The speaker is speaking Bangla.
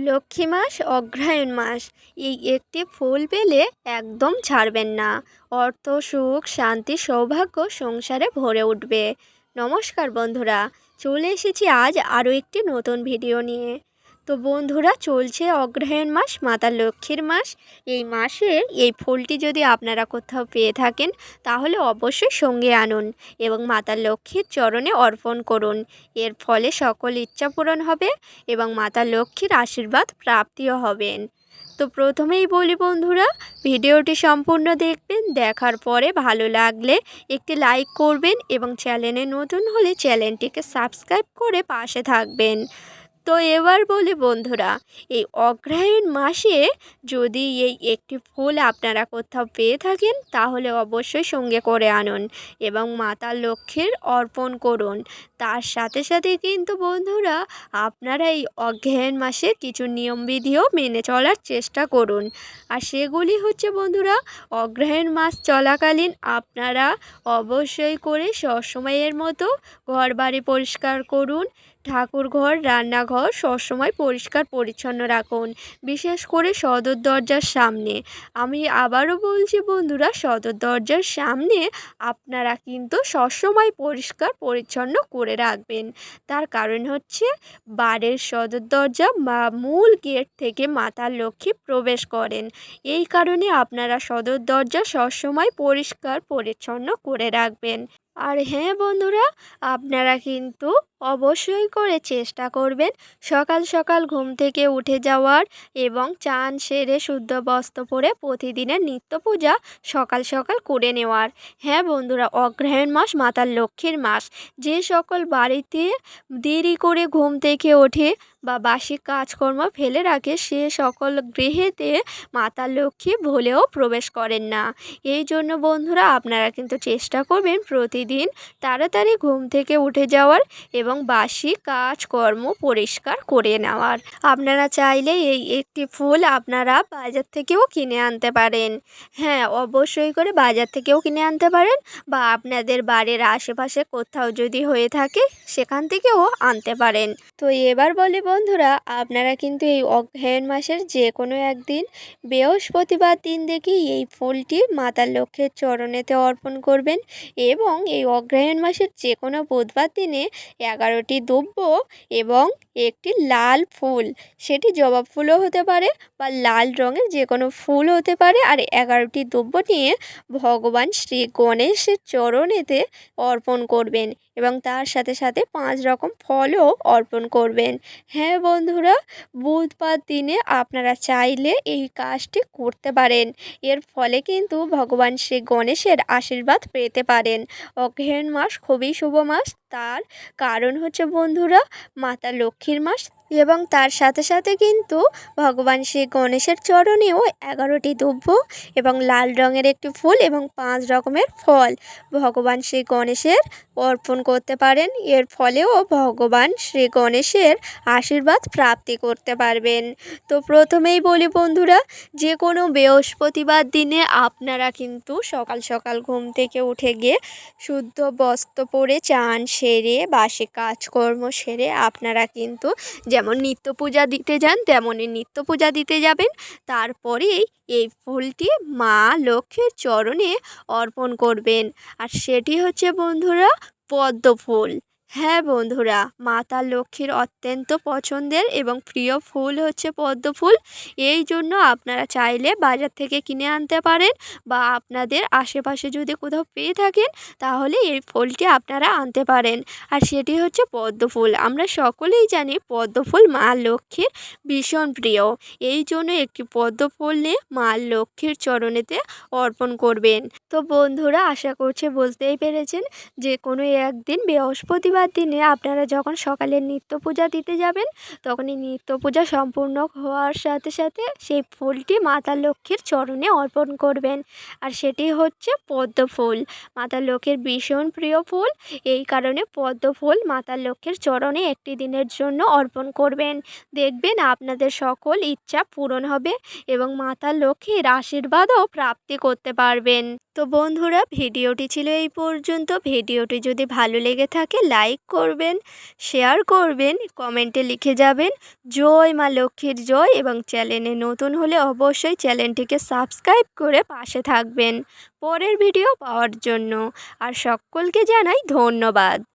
লক্ষ্মী মাস অগ্রহায়ণ মাস এই একটি ফুল পেলে একদম ছাড়বেন না। অর্থ, সুখ, শান্তি, সৌভাগ্য সংসারে ভরে উঠবে। নমস্কার বন্ধুরা, চলে এসেছি আজ আরও একটি নতুন ভিডিও নিয়ে। তো বন্ধুরা, চলছে অগ্রহায়ণ মাস, মাতা লক্ষ্মীর মাস। এই মাসে এই ফুলটি যদি আপনারা কোথাও পেয়ে থাকেন তাহলে অবশ্যই সঙ্গে আনুন এবং মাতা লক্ষ্মীর চরণে অর্পণ করুন। এর ফলে সকল ইচ্ছা পূরণ হবে এবং মাতা লক্ষ্মীর আশীর্বাদ প্রাপ্তিও হবেন। তো প্রথমেই বলি বন্ধুরা, ভিডিওটি সম্পূর্ণ দেখবেন, দেখার পরে ভালো লাগলে একটি লাইক করবেন এবং চ্যানেলে নতুন হলে চ্যানেলটিকে সাবস্ক্রাইব করে পাশে থাকবেন। তো এবার বলি বন্ধুরা, এই অগ্রহায়ণ মাসে যদি এই একটি ফুল আপনারা কোথাও পেয়ে থাকেন তাহলে অবশ্যই সঙ্গে করে আনুন এবং মাতা লক্ষ্মীর অর্পণ করুন। তার সাথে সাথে কিন্তু বন্ধুরা, আপনারা এই অগ্রহায়ণ মাসে কিছু নিয়মবিধিও মেনে চলার চেষ্টা করুন। আর সেগুলি হচ্ছে বন্ধুরা, অগ্রহায়ণ মাস চলাকালীন আপনারা অবশ্যই করে সবসময়ের মতো ঘর বাড়ি পরিষ্কার করুন। ঠাকুর ঘর, রান্নাঘর সবসময় পরিষ্কার পরিচ্ছন্ন রাখুন, বিশেষ করে সদর দরজার সামনে। আমি আবারও বলছি বন্ধুরা, সদর দরজার সামনে আপনারা কিন্তু সবসময় পরিষ্কার পরিচ্ছন্ন করে রাখবেন। তার কারণ হচ্ছে, বাড়ির সদর দরজা বা মূল গেট থেকে মাতা লক্ষ্মী প্রবেশ করেন। এই কারণে আপনারা সদর দরজা সবসময় পরিষ্কার পরিচ্ছন্ন করে রাখবেন। আর হ্যাঁ বন্ধুরা, আপনারা কিন্তু অবশ্যই করে চেষ্টা করবেন সকাল সকাল ঘুম থেকে উঠে যাওয়ার এবং চান সেরে শুদ্ধ বস্ত্র পরে প্রতিদিনের নিত্য পূজা সকাল সকাল করে নেওয়ার। হ্যাঁ বন্ধুরা, অগ্রহায়ণ মাস মাতা লক্ষ্মীর মাস। যে সকল বাড়িতে দেরি করে ঘুম থেকে ওঠে বা বাসি কাজকর্ম ফেলে রাখে, সে সকল গৃহেতে মাতা লক্ষ্মী ভুলেও প্রবেশ করেন না। এই জন্য বন্ধুরা, আপনারা কিন্তু চেষ্টা করবেন প্রতিদিন তাড়াতাড়ি ঘুম থেকে উঠে যাওয়ার এবং বাসি কাজকর্ম পরিষ্কার করে নেওয়ার। আপনারা চাইলে এই একটি ফুল আপনারা বাজার থেকেও কিনে আনতে পারেন। হ্যাঁ, অবশ্যই করে বাজার থেকেও কিনে আনতে পারেন বা আপনাদের বাড়ির আশেপাশে কোথাও যদি হয়ে থাকে সেখান থেকেও আনতে পারেন। তো এবার বলি বন্ধুরা, আপনারা কিন্তু এই অগ্রহায়ণ মাসের যে কোনো একদিন বৃহস্পতিবার দিন দেখি এই ফুলটি মাতা লক্ষ্মীর চরণেতে অর্পণ করবেন এবং এই অগ্রহায়ণ মাসের যে কোনো বুধবার দিনে 11টি দুব্য এবং একটি লাল ফুল, সেটি জবা ফুলও হতে পারে বা লাল রঙের যে কোনো ফুল হতে পারে, আর 11টি দুব্য নিয়ে ভগবান শ্রী গণেশের চরণেতে অর্পণ করবেন এবং তার সাথে সাথে 5 রকম ফলও অর্পণ করবেন। হ্যাঁ বন্ধুরা, বুধবার দিনে আপনারা চাইলে এই কাজটি করতে পারেন। এর ফলে কিন্তু ভগবান শ্রী গণেশের আশীর্বাদ পেতে পারেন। অগ্রহায়ণ মাস খুবই শুভ মাস, তার কারণ হচ্ছে বন্ধুরা মাতা লক্ষ্মীর মাস এবং তার সাথে সাথে কিন্তু ভগবান শ্রী গণেশের চরণেও 11টি দুব্য এবং লাল রঙের একটি ফুল এবং 5 রকমের ফল ভগবান শ্রী গণেশের অর্পণ করতে পারেন। এর ফলেও ভগবান শ্রী গণেশের আশীর্বাদ প্রাপ্তি করতে পারবেন। তো প্রথমেই বলি বন্ধুরা, যে কোনো বৃহস্পতিবার দিনে আপনারা কিন্তু সকাল সকাল ঘুম থেকে উঠে গিয়ে শুদ্ধ বস্ত্র পরে চান সেরে বাসি কাজকর্ম সেরে আপনারা কিন্তু যেমন নিত্য পূজা দিতে যান তেমনই নিত্য পূজা দিতে যাবেন। তারপরেই এই ফুলটি মা লক্ষ্মীর চরণে অর্পণ করবেন, আর সেটি হচ্ছে বন্ধুরা পদ্ম ফুল। হ্যাঁ বন্ধুরা, মাতা লক্ষ্মীর অত্যন্ত পছন্দের এবং প্রিয় ফুল হচ্ছে পদ্ম ফুল। এই জন্য আপনারা চাইলে বাজার থেকে কিনে আনতে পারেন বা আপনাদের আশেপাশে যদি কোথাও পেয়ে থাকেন তাহলে এই ফুলটি আপনারা আনতে পারেন। আর সেটি হচ্ছে পদ্ম ফুল। আমরা সকলেই জানি পদ্ম ফুল মা লক্ষ্মীর ভীষণ প্রিয়। এই জন্য একটি পদ্ম ফুল নিয়ে মা লক্ষ্মীর চরণেতে অর্পণ করবেন। তো বন্ধুরা, আশা করছি বুঝতেই পেরেছেন, যে কোনো একদিন বৃহস্পতিবার দিনে আপনারা যখন সকালে নিত্য পূজা দিতে যাবেন তখনই নিত্য পূজা সম্পূর্ণ হওয়ার সাথে সাথে সেই ফুলটি মাতা লক্ষ্মীর চরণে অর্পণ করবেন। আর সেটি হচ্ছে পদ্ম ফুল, মাতা লক্ষ্মীর ভীষণ প্রিয় ফুল। এই কারণে পদ্ম ফুল মাতা লক্ষ্মীর চরণে একটি দিনের জন্য অর্পণ করবেন। দেখবেন আপনাদের সকল ইচ্ছা পূরণ হবে এবং মাতা লক্ষ্মীর আশীর্বাদও প্রাপ্তি করতে পারবেন। তো বন্ধুরা, ভিডিওটি ছিল এই পর্যন্ত। ভিডিওটি যদি ভালো লেগে থাকে লাইক লাইক করবেন, শেয়ার করবেন, কমেন্টে লিখে যাবেন জয় মা লক্ষ্মীর জয়, এবং চ্যানেলে নতুন হলে অবশ্যই চ্যানেলটিকে সাবস্ক্রাইব করে পাশে থাকবেন পরের ভিডিও পাওয়ার জন্য। আর সকলকে জানাই ধন্যবাদ।